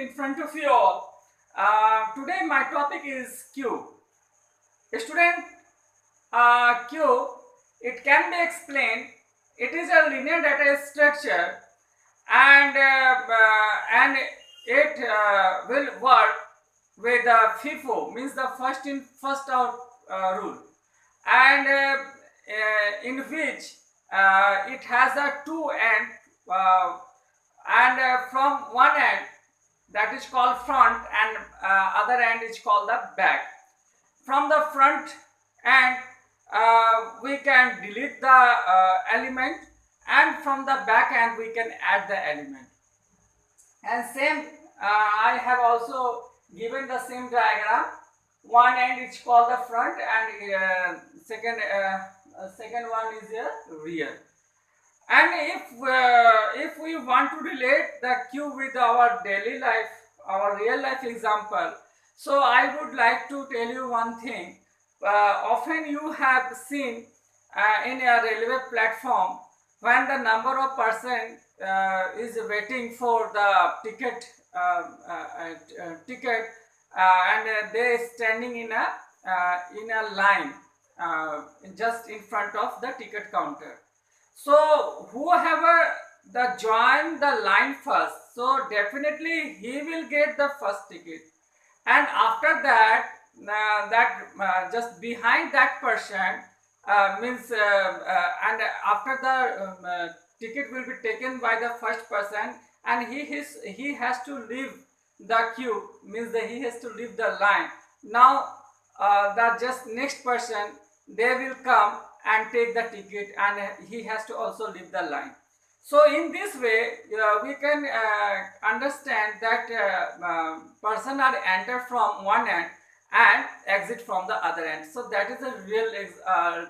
in front of you all. Today my topic is Q. Student, Q, it can be explained. It is a linear data structure, and it will work with the FIFO, means the first in first out rule, and in which it has a two end, and from one end, that is called front, and other end is called the back. From the front end, we can delete the element, and from the back end we can add the element. And same, I have also given the same diagram. One end is called the front, and second one is the rear. And if we want to relate the Q with our daily life, our real life example, so I would like to tell you one thing. Often you have seen in a railway platform, when the number of person is waiting for the ticket, and they standing in a line just in front of the ticket counter. So whoever join the line first, so definitely he will get the first ticket, and after that, just behind that person, means and after the ticket will be taken by the first person, and he has to leave the queue, means that he has to leave the line. Now the just next person, they will come and take the ticket, and he has to also leave the line. So in this way, we can understand that person are enter from one end and exit from the other end. So that is a real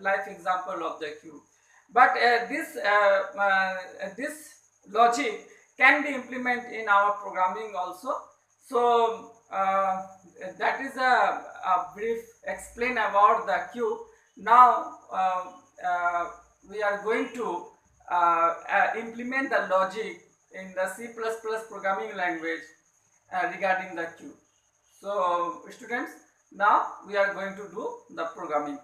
life example of the queue. But this logic can be implemented in our programming also. So that is a brief explain about the queue. Now we are going to implement the logic in the C++ programming language regarding the queue. So students, now we are going to do the programming.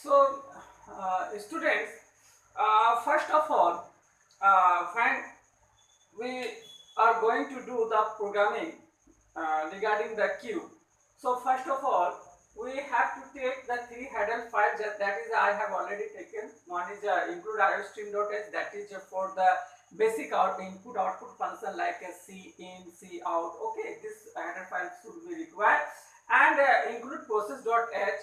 So students, first of all, when we are going to do the programming regarding the queue, so first of all, we have to take the three header files that is I have already taken. One is include iostream.h, that is for the basic input output function like a C in, C out. Okay, this header file should be required, and include process.h.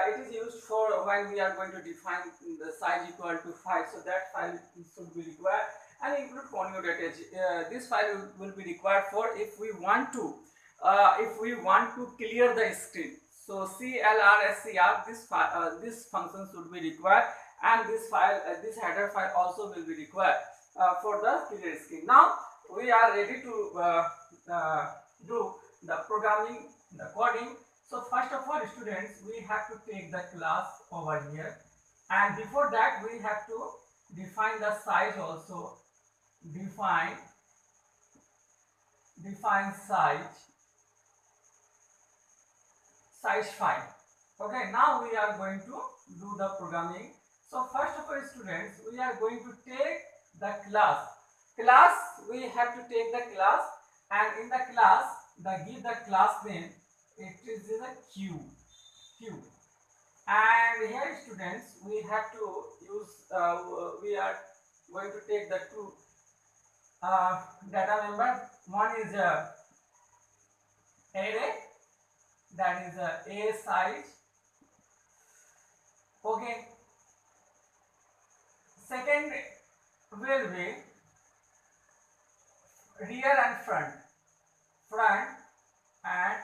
It is used for when we are going to define the size equal to 5, so that file should be required. And include conio.h. This file will be required for if we want to clear the screen. So clrscr, this function should be required, and this file, this header file also will be required for the clear screen. Now we are ready to do the programming, the coding. So first of all, students, we have to take the class over here, and before that we have to define the size also. Define size file. Okay, now we are going to do the programming. So first of all, students, we are going to take the class. We have to take the class, and in the class, give the class name. It is in a Q. And here, students, we have to use. We are going to take the two data member. One is array, that is a size. Okay. Second will be rear and front and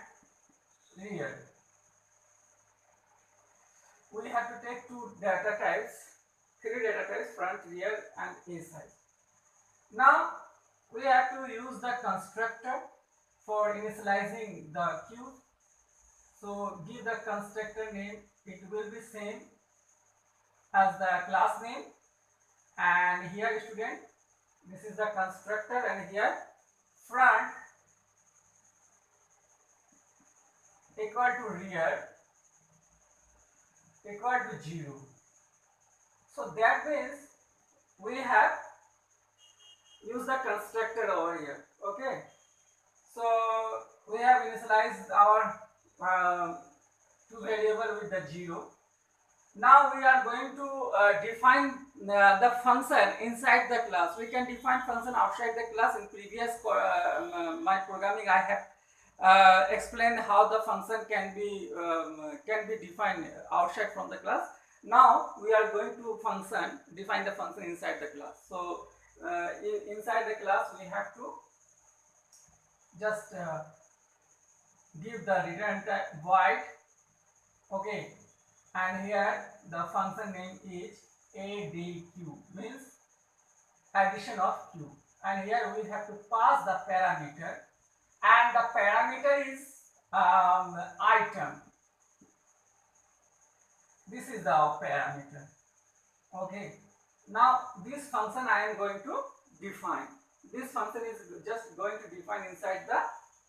rear. We have to take two data types, three data types, front, rear, and a size. Now we have to use the constructor for initializing the queue. So give the constructor name, it will be same as the class name, and here student, this is the constructor, and here front equal to rear equal to 0. So that means we have used the constructor over here. Okay, so we have initialized our two variable with the 0. Now we are going to define the function inside the class. We can define function outside the class. In previous my programming, I have explained how the function can be defined outside from the class. Now we are going to define the function inside the class. So inside the class we have to just give the return type void. Okay, and here the function name is ADQ, means addition of q, and here we have to pass the parameter, and the parameter is item. This is the parameter. Okay, now this function I am going to define. This function is just going to define inside the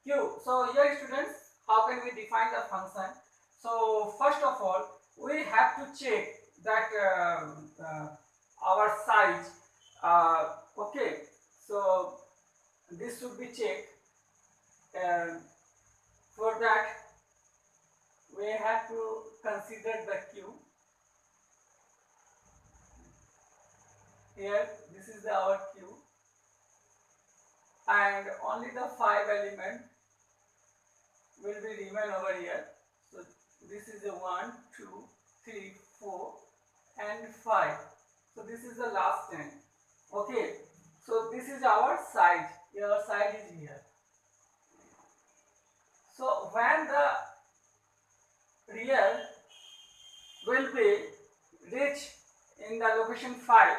q. So here students, how can we define the function? So first of all, we have to check that our size. Okay, so this should be checked. For that, we have to consider the q. Here, this is our q, and only the 5 element will be remain over here. So this is the 1, 2, 3, 4, and 5. So this is the last 10. Okay, so this is our side. Your side is here. So when the real will be reach in the location 5,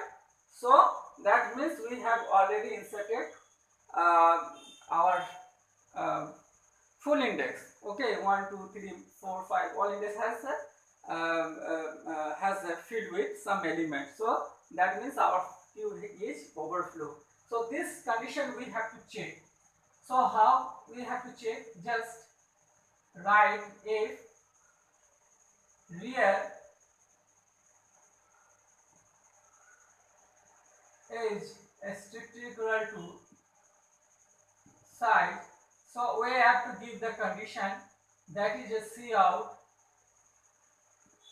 so that means we have already inserted our full index. Okay, 1, 2, 3, 4, 5. All index has a field with some element. So that means our q is overflow. So this condition we have to check. So how we have to check? Just write if real is strictly equal to size. So we have to give the condition that is a cout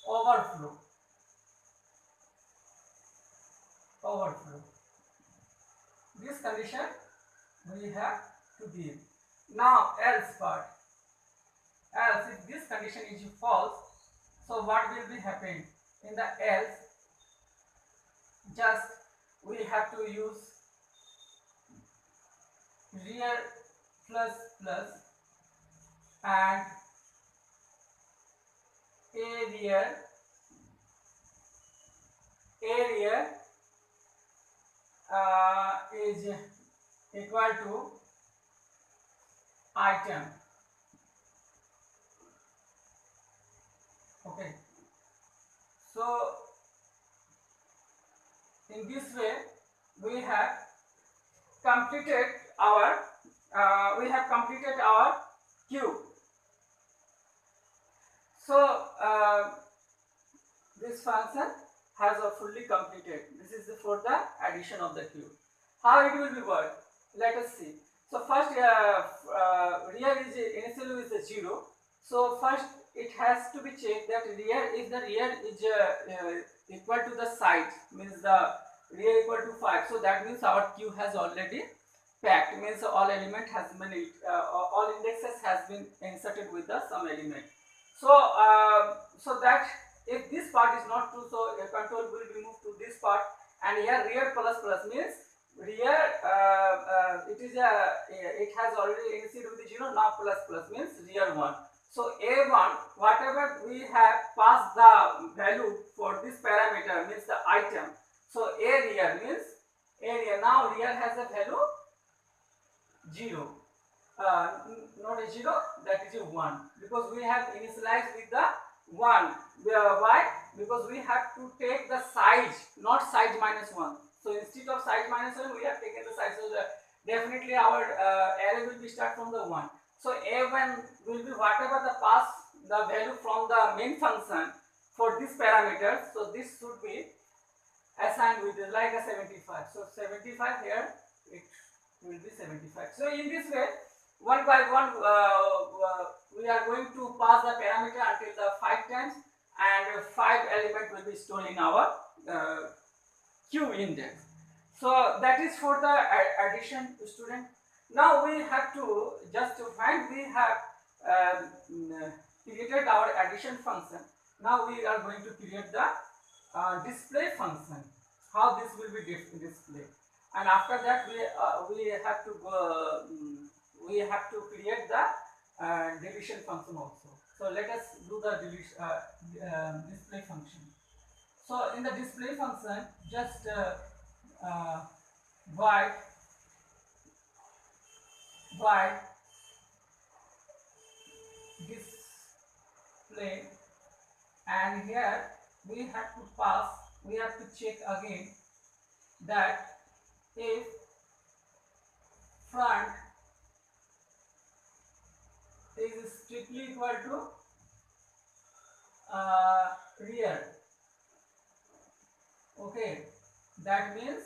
overflow. This condition we have to give. Now else part. Else, if this condition is false, so what will be happening? In the else, just we have to use real plus plus and a real is equal to item. Okay, so in this way we have completed our queue. So this function has a fully completed. This is for the addition of the queue. How it will be work? Let us see. So first real is initially is 0. So first it has to be checked that if the real is equal to the side, means the real equal to 5. So that means our queue has already packed, means all element has been all indexes has been inserted with the some element. So so that if this part is not true, so a control will be moved to this part, and here real plus plus means real it has already initiated with 0. Now plus plus means real 1. So a1, whatever we have passed the value for this parameter means the item. So a real means a real. Now real has a value 0. Not a 0, that is a 1, because we have initialized with the 1. Why? Because we have to take the size, not size minus 1. So instead of size minus 1, we have taken the size. So definitely our array will be start from the 1. So a1 will be whatever the pass the value from the main function for this parameter. So this should be assigned with like a 75. So 75 here, it will be 75. So in this way, one by one, we are going to pass the parameter until the 5 times, and 5 element will be stored in our queue index. So that is for the addition, student. Now we have to just find we have created our addition function. Now we are going to create the display function. How this will be displayed, and after that we have to go. We have to create the deletion function also. So let us do the display function. So in the display function, just void display, and here we have to pass. We have to check again that if front is strictly equal to rear. Okay, that means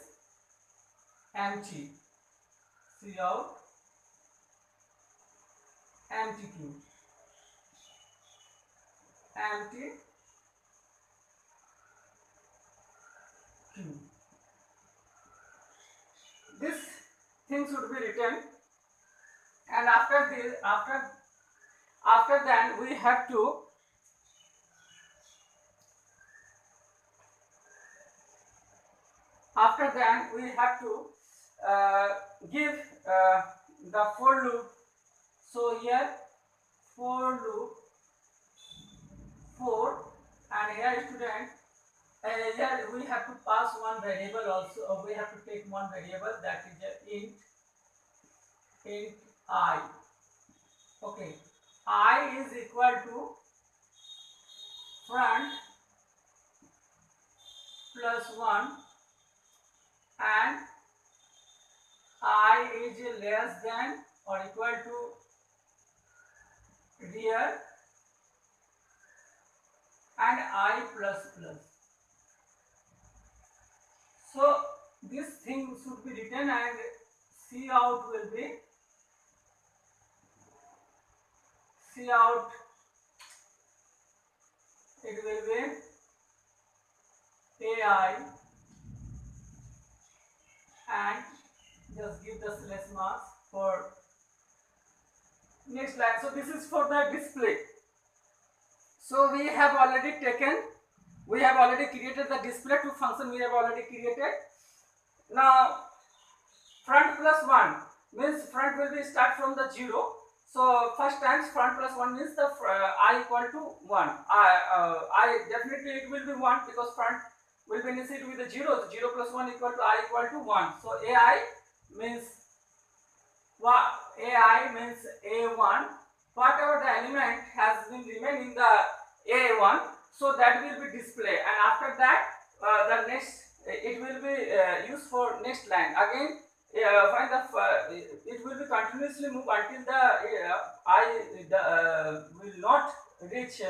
empty. See out empty queue. Empty queue. This thing should be written, and after this, after that we have to give the for loop. So here for loop for, and here student, here we have to pass one variable also. We have to take one variable, that is int I. Okay, I is equal to front plus 1, and I is less than or equal to rear, and I plus plus. So this thing should be written, and C out will be it will be AI, and just give the slash marks for next line. So this is for the display. So we have already created the display to function. We have already created. Now front plus 1 means front will be start from the 0. So first times front plus 1 means the I equal to 1. I definitely it will be 1, because front will be initiated with the 0. 0 plus 1 equal to I equal to 1. So AI means A1. Whatever the element has been remain in the A1, so that will be displayed, and after that the next it will be used for next line. Again find the it will be continuously move until the I will not reach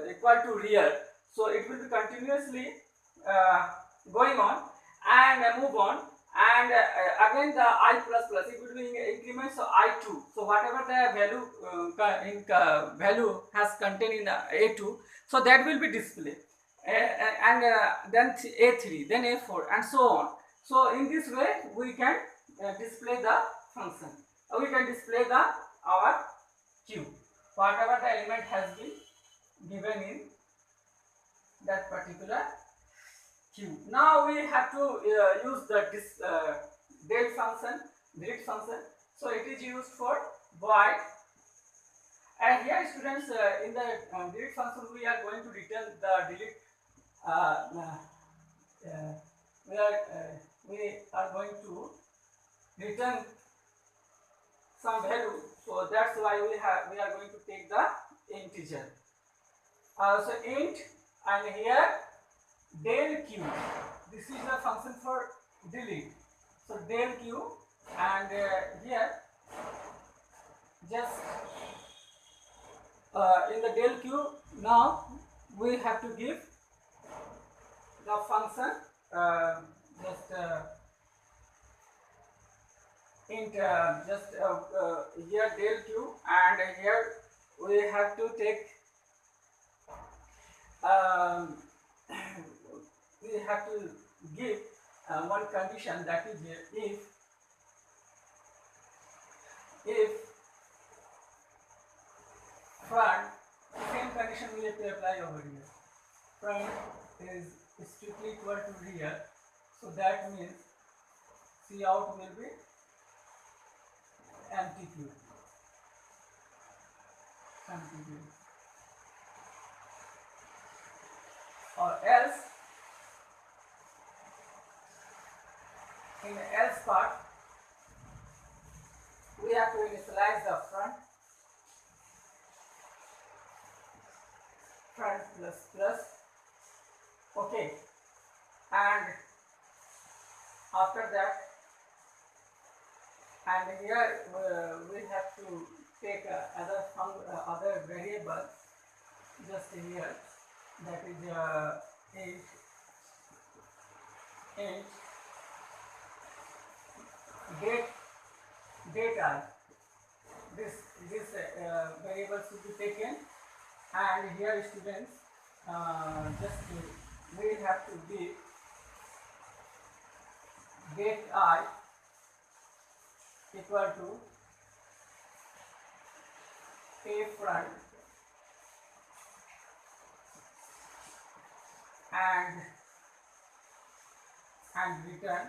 equal to real. So it will be continuously going on and move on, and again the I plus plus, it will be increments of I2. So whatever the value value has contained in A2, so that will be displayed, and then A3, then A4, and so on. So in this way we can display the function. We can display our queue, whatever the element has been given in that particular queue. Now we have to use the delete function. So it is used for void, and here students in the delete function we are going to return the delete. We are going to return some value. So that's why we are going to take the integer. So int, and here del q. This is a function for delete. So del q, and here just in the del q, now we have to give the function just int here del q, and here we have to take we have to give one condition, that is if front, same condition we have to apply over here. Front is strictly equal to real, so that means Cout will be empty q. Or else, in the else part, we have to initialize the front plus plus, okay, and after that, and here we have to take other variable just here, that is int date this variable should be taken, and here students we have to give date I equal to a front and return